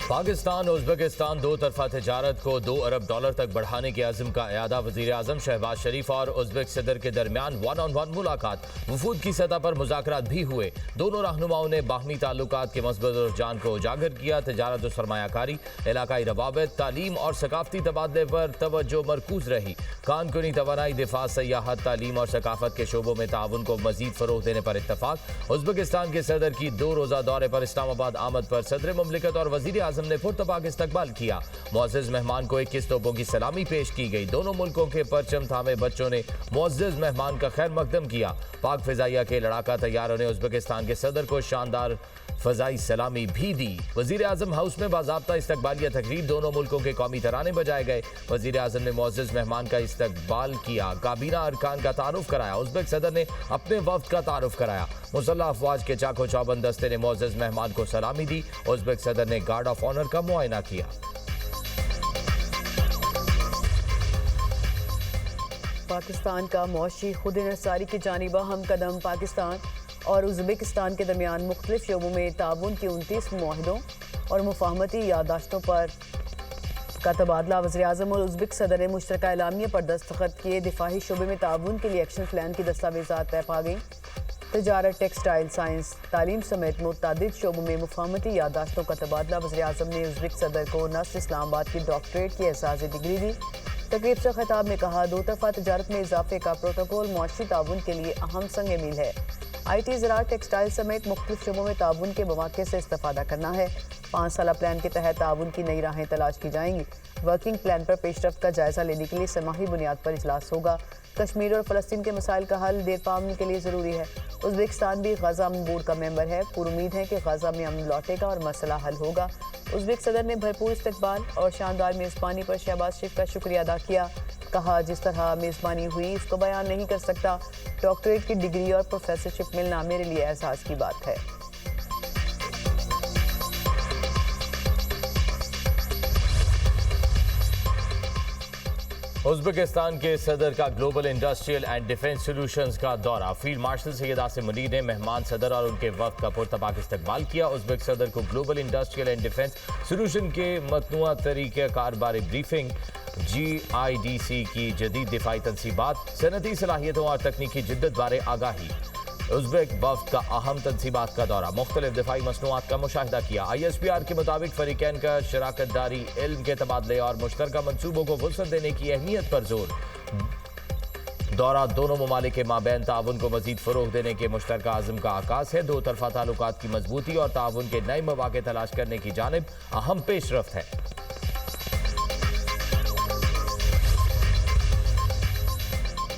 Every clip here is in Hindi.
पाकिस्तान उज़्बेकिस्तान दो तरफा तजारत को $2 अरब तक बढ़ाने के अज़्म का एआदा। वज़ीर आज़म शहबाज शरीफ और उज़्बेक सदर के दरमियान वन ऑन वन मुलाकात। वफूद की सतह पर मुज़ाकरात भी हुए। दोनों रहनुमाओं ने बाहमी ताल्लुकात के मस्बत रुझान को उजागर किया। तजारत और सरमायाकारी, इलाकाई रवाबित, तालीम और सकाफती तबादले पर तवज्जो मरकूज रही। कानकुनी तवानाई, दिफा, सयाहत, तालीम और सकाफत के शोबों में ताउन को मजीद फरोग देने पर इत्तफाक। उज़्बेकिस्तान के सदर की 2 रोज़ा दौरे पर इस्लामाबाद आमद पर सदर मुमलिकत और वज़ीर आज़म ने पुरतपाक इस्तकबाल किया। मुअज़्ज़ज़ मेहमान को 21 तोपों की सलामी पेश की गई। दोनों मुल्कों के परचम थामे बच्चों ने मुअज़्ज़ज़ मेहमान का खैर मकदम किया। पाक फ़िज़ाइया के लड़ाका तैयारों ने उज़्बेकिस्तान के सदर को शानदार फ़ज़ाई सलामी भी दी। वज़ीर आज़म हाउस में बाज़ाब्ता इस्तकबालिया तकरीब, दोनों मुल्कों के कौमी तराने बजाए गए। वज़ीर आज़म ने मुअज़्ज़ज़ मेहमान का इस्तकबाल किया, काबीना अरकान का तारुफ कराया। उज़्बेक सदर ने अपने वफ़द का तारुफ कराया। मुसल्लह अफ़वाज के चाको चौबंद दस्ते ने मुअज़्ज़ज़ मेहमान को सलामी दी। उज़्बेक सदर ने गार्ड ऑफ ऑनर का मुआयना किया। पाकिस्तान का मुआशी खुद इन्हसारी की जानिब अहम कदम। पाकिस्तान और उज़्बेकिस्तान के दरमियान मुख्तलिफ शोबों में ताउन की 29 मुआहदों और मुफाहमती यादाश्तों पर का तबादला। वज़ीर आज़म और उज़्बेक सदर ने मुश्तरका एलामिया पर दस्तखत किए। दिफाही शोबे में ताउन के लिए एक्शन प्लान की दस्तावेज़ात तय पा गई। तजारत, टेक्सटाइल, साइंस, तालीम समेत मुतअद्दिद शोबों में मुफाहमती यादाश्तों का तबादला। वज़ीर आज़म ने उज़्बेक सदर को नस्र इस्लामाबाद की डॉक्टरेट की एजाज़ी डिग्री दी। तकरीब से खिताब में कहा, दो तरफा तजारत में इजाफे का प्रोटोकॉल मुआशी ताउन के लिए अहम संग मील है। IT, ज़राअत, टेक्सटाइल समेत मुख्तलिफ शोबों में ताउन के मौक़े से इस्तेफ़ादा करना है। 5 साला प्लान के तहत ताउन की नई राहें तलाश की जाएंगी। वर्किंग प्लान पर पेशरफ्त का जायज़ा लेने के लिए समाही बुनियाद पर इजलास होगा। कश्मीर और फ़लस्तीन के मसाइल का हल देरपा अमन के लिए ज़रूरी है। उज़्बेकिस्तान भी गज़ा अमन बोर्ड का मेंबर है। पुरुमीद है कि गज़ा में अमन लौटेगा और मसला हल होगा। उज़्बेक सदर ने भरपूर इस्तकबाल और शानदार मेज़बानी पर शहबाज शरीफ का शुक्रिया अदा किया। कहा, जिस तरह मेज़बानी हुई इसको बयान नहीं कर सकता। डॉक्टरेट की डिग्री और प्रोफेसरशिप मिलना मेरे लिए एहसास की बात है। उज़्बेकिस्तान के सदर का global industrial and defence solutions का दौरा। फील्ड मार्शल सैयद आसिम मुनीर ने मेहमान सदर और उनके वक्त का पुरतपाक इस्तकबाल किया। उज़्बेक सदर को global industrial and defence solution के मतनुआ तरीक़े कार बारे ब्रीफिंग। GIDC की जदीद दिफाई तनसीबात, सनती सलाहियतों और तकनीकी जिद्दत बारे आगाही। उज़्बेक वफ़द का अहम तनसीबात का दौरा, मुख्तलिफ दिफाई मसनूआत का मुशाहिदा किया। ISPR के मुताबिक फ़रीक़ैन का शराकत दारी, इल्म के तबादले और मुश्तरका मनसूबों को वुसअत देने की अहमियत पर जोर। दौरा दोनों ममालिक के माबैन ताउन को मज़ीद फ़रोग़ देने के मुश्तरका आज़म का आकाश है। दो तरफा ताल्लुकात की मजबूती और ताउन के नए मौक़े तलाश करने की जानिब अहम पेशरफ्त है।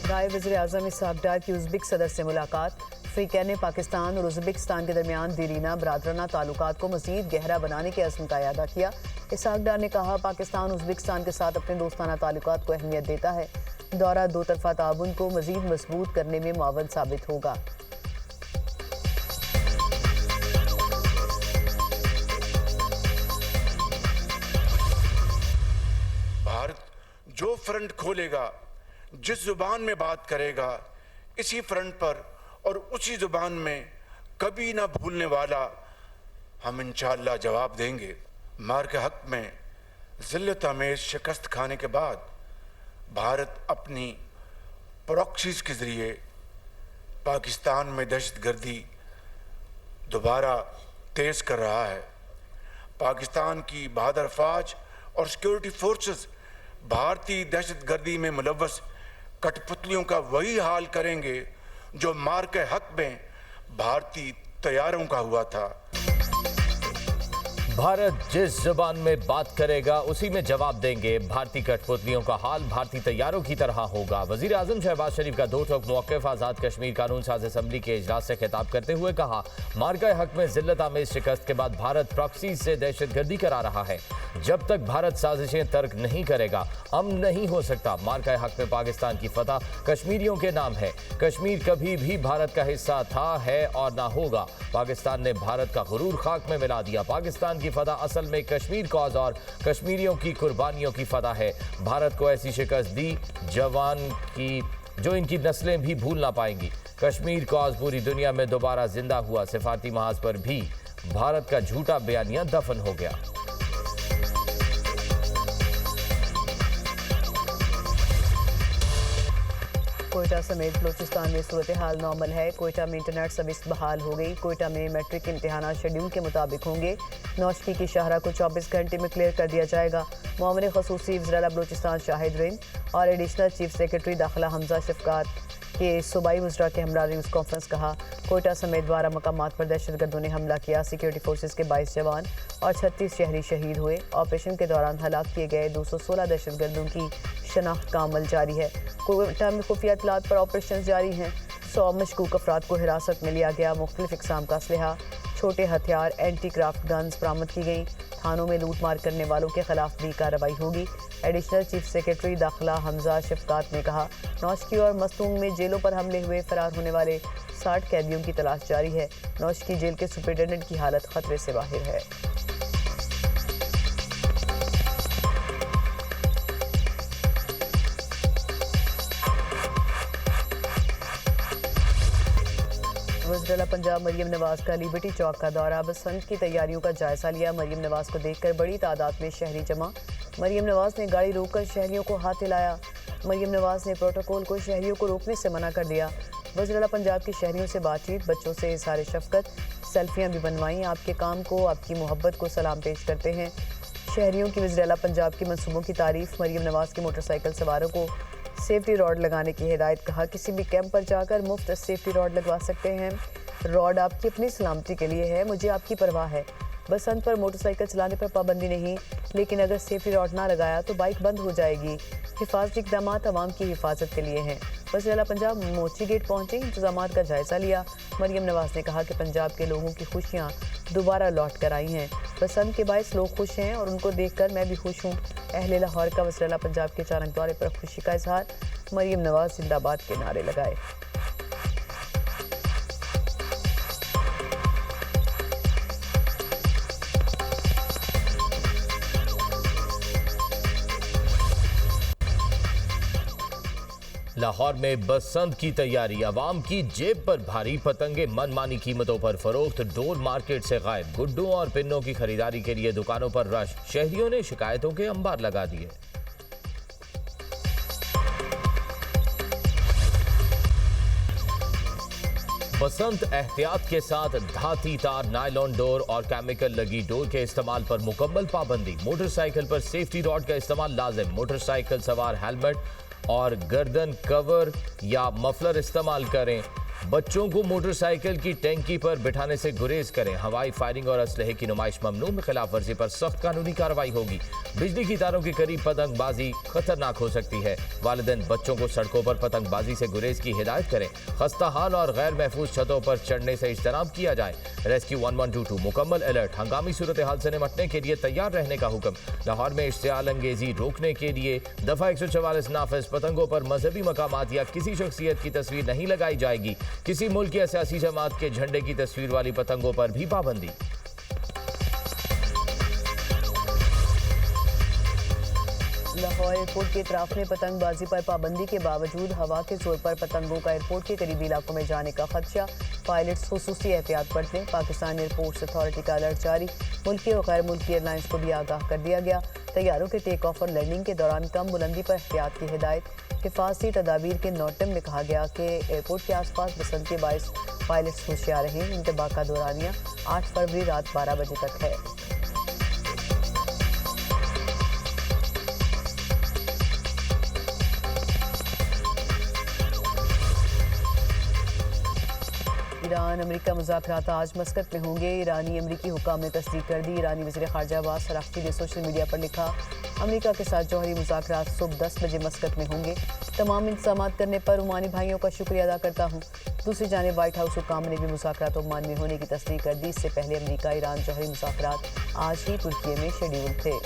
नायब वज़ीर आज़म इसहाक़ डार की उज़्बेक सदर से मुलाकात। फ़रीक़ैन ने पाकिस्तान और उज़्बेकिस्तान के दरमियान दीरीना बरादराना ताल्लुकात को मज़ीद गहरा बनाने के अज़्म का इआदा किया। इसहाक़ डार ने कहा, पाकिस्तान उज़्बेकिस्तान के साथ अपने दोस्ताना ताल्लुकात को अहमियत देता है। दौरा दो तरफा ताउन को मज़ीद मजबूत करने में मुआवन साबित होगा। भारत जो फ्रंट खोलेगा, जिस जुबान में बात करेगा, इसी फ्रंट पर और उसी जुबान में कभी ना भूलने वाला हम इंशाअल्लाह जवाब देंगे। मार के हक में ज़िल्लत आमेज़ शिकस्त खाने के बाद भारत अपनी प्रॉक्सीज़ के ज़रिए पाकिस्तान में दहशतगर्दी दोबारा तेज़ कर रहा है। पाकिस्तान की बहादुर फ़ौज और सिक्योरिटी फोर्सेस भारतीय दहशतगर्दी में मुलव्वस कठपुतलियों का वही हाल करेंगे जो मार के हक में भारतीय तैयारों का हुआ था। भारत जिस जुबान में बात करेगा उसी में जवाब देंगे। भारतीय कठपुतलियों का हाल भारतीय तैयारों की तरह होगा। वज़ीर आज़म शहबाज शरीफ का 2 टोक मौक़िफ़ आज़ाद कश्मीर कानून साज असम्बली के इजलास से खिताब करते हुए कहा, मार्का हक में ज़िल्लत आमेज़ शिकस्त के बाद भारत प्रॉक्सी से दहशतगर्दी करा रहा है। जब तक भारत साजिशें तर्क नहीं करेगा अमन नहीं हो सकता। मार्का हक में पाकिस्तान की फतह कश्मीरियों के नाम है। कश्मीर कभी भी भारत का हिस्सा था, है और ना होगा। पाकिस्तान ने भारत का गुरूर खाक में मिला दिया। पाकिस्तान की फतह असल में कश्मीर कॉज और कश्मीरियों की कुर्बानियों की फतह है। भारत को ऐसी शिकस्त दी जवान की जो इनकी नस्लें भी भूल ना पाएंगी। कश्मीर कॉज पूरी दुनिया में दोबारा जिंदा हुआ। सिफारती महाज पर भी भारत का झूठा बयानिया दफन हो गया। कोयटा समेत बलूचिस्तान में सूरत हाल नॉर्मल है। कोयटा में इंटरनेट सर्विस बहाल हो गई। कोयटा में मैट्रिक के इम्तिहान शेड्यूल के मुताबिक होंगे। नौशकी की शाहरा को 24 घंटे में क्लियर कर दिया जाएगा। मामले खसूसी वज़ीर बलूचिस्तान शाहिद रिंद और एडिशनल चीफ सेक्रेटरी दाखिला हमजा शफकात के सूबाई वज़रा के हमरा न्यूज़ कॉन्फ्रेंस कहा। कोयटा समेत 12 मकामात पर दहशतगर्दों ने हमला किया। सिक्योरिटी फोर्सेस के 22 जवान और 36 शहरी शहीद हुए। ऑपरेशन के दौरान हलाक किए गए 216 दहशतगर्दों की शनाख्त का अमल जारी है। कोयटा में खुफिया इतलात पर ऑपरेशन जारी हैं। 100 मशकूक अफराद को हिरासत में लिया गया। मुख्तलिफ इकसाम का असलहा, छोटे हथियार, एंटी क्राफ्ट गन्स बरामद की गई। थानों में लूट मार करने वालों के खिलाफ भी कार्रवाई होगी। एडिशनल चीफ सेक्रेटरी दाखिला हमजा शफकात ने कहा, नौशकी और मस्तूंग में जेलों पर हमले हुए फरार होने वाले 60 कैदियों की तलाश जारी है। नौशकी जेल के सुपरिटेंडेंट की हालत खतरे से बाहर है। वज़ीर पंजाब मरियम नवाज का लिबर्टी चौक का दौरा। बसंत की तैयारियों का जायजा लिया। मरियम नवाज को देखकर बड़ी तादाद में शहरी जमा। मरियम नवाज ने गाड़ी रोककर शहरियों को हाथ हिलाया। मरियम नवाज ने प्रोटोकॉल को शहरियों को रोकने से मना कर दिया। वज़ीर पंजाब की शहरियों से बातचीत, बच्चों से इज़हार शफ़क़त, सेल्फियाँ भी बनवाईं। आपके काम को, आपकी मोहब्बत को सलाम पेश करते हैं। शहरियों की वज़ीर पंजाब की मनसूबों की तारीफ। मरियम नवाज के मोटरसाइकिल सवारों को सेफ्टी रॉड लगाने की हिदायत। कहा, किसी भी कैंप पर जाकर मुफ्त सेफ्टी रॉड लगवा सकते हैं। रॉड आपकी अपनी सलामती के लिए है, मुझे आपकी परवाह है। बसंत पर मोटरसाइकिल चलाने पर पाबंदी नहीं, लेकिन अगर सेफ्टी रॉड ना लगाया तो बाइक बंद हो जाएगी। हिफाजती इक़दाम आवाम की हिफाजत के लिए हैं। वज़ीर पंजाब मोची गेट पहुंचे, इंतजाम का जायज़ा लिया। मरियम नवाज ने कहा कि पंजाब के लोगों की खुशियाँ दोबारा लौट कर आई हैं। बसंत के बायस लोग खुश हैं और उनको देखकर मैं भी खुश हूँ। अहले लाहौर का वज़ीर पंजाब के अचानक दौरे पर खुशी का इजहार। मरियम नवाज जिंदाबाद के नारे लगाए। लाहौर में बसंत की तैयारी। अवाम की जेब पर भारी, पतंगे मनमानी कीमतों पर फरोख्त। डोर मार्केट से गायब। गुड्डों और पिन्नों की खरीदारी के लिए दुकानों पर रश। शहरियों ने शिकायतों के अंबार लगा दिए। बसंत एहतियात के साथ धाती तार, नायलॉन डोर और केमिकल लगी डोर के इस्तेमाल पर मुकम्मल पाबंदी। मोटरसाइकिल पर सेफ्टी रॉड का इस्तेमाल लाजिम। मोटरसाइकिल सवार हेलमेट और गर्दन कवर या मफलर इस्तेमाल करें। बच्चों को मोटरसाइकिल की टैंकी पर बिठाने से गुरेज करें। हवाई फायरिंग और असलहे की नुमाइश ममनू। में खिलाफ वर्जी पर सख्त कानूनी कार्रवाई होगी। बिजली की तारों के करीब पतंगबाजी खतरनाक हो सकती है। वालिदैन बच्चों को सड़कों पर पतंगबाजी से गुरेज की हिदायत करें। खस्ता हाल और गैर महफूज छतों पर चढ़ने से इज्तनाब किया जाए। रेस्क्यू 1122 मुकम्मल अलर्ट। हंगामी सूरत हाल से निपटने के लिए तैयार रहने का हुक्म। लाहौर में इश्तियाल अंगेजी रोकने के लिए दफा 144 नाफिज। पतंगों पर मजहबी मकामात या किसी शख्सियत की तस्वीर नहीं लगाई जाएगी। किसी मुल्क की सियासी जमात के झंडे की तस्वीर वाली पतंगों पर भी पाबंदी। लाहौर एयरपोर्ट के इतराफ में पतंगबाजी पर पाबंदी के बावजूद हवा के जोर पर पतंगों का एयरपोर्ट के करीबी इलाकों में जाने का खदशा। पायलट्स खुसूसी एहतियात बरतें। पाकिस्तान एयरपोर्ट्स अथॉरिटी का अलर्ट जारी। मुल्की और गैर मुल्की एयरलाइंस को भी आगाह कर दिया गया। तैयारों के टेक ऑफ और लैंडिंग के दौरान कम बुलंदी पर एहतियात की हिदायत। हिफाजती तदाबीर के नोटम में कहा गया कि एयरपोर्ट के आसपास बसंत के बायस पायलट्स होशियार रहें। इंतबा का दौरानिया 8 फरवरी रात 12 बजे तक है। ईरान अमेरिका मुज़ाकरात आज मस्कत में होंगे। ईरानी अमरीकी हुकाम ने तस्दीक कर दी। ईरानी वज़ीर ख़ारजा अब्बास अराग़ची ने सोशल मीडिया पर लिखा, अमेरिका के साथ जौहरी मुज़ाकरात सुबह 10 बजे मस्कत में होंगे। तमाम इंतज़ामात करने पर ओमानी भाइयों का शुक्रिया अदा करता हूँ। दूसरी जानिब व्हाइट हाउस हुकाम ने भी मुज़ाकरात ओमान में होने की तस्दीक कर दी। इससे पहले अमेरिका ईरान जौहरी मुज़ाकरात आज ही तुर्की में शेड्यूल थे।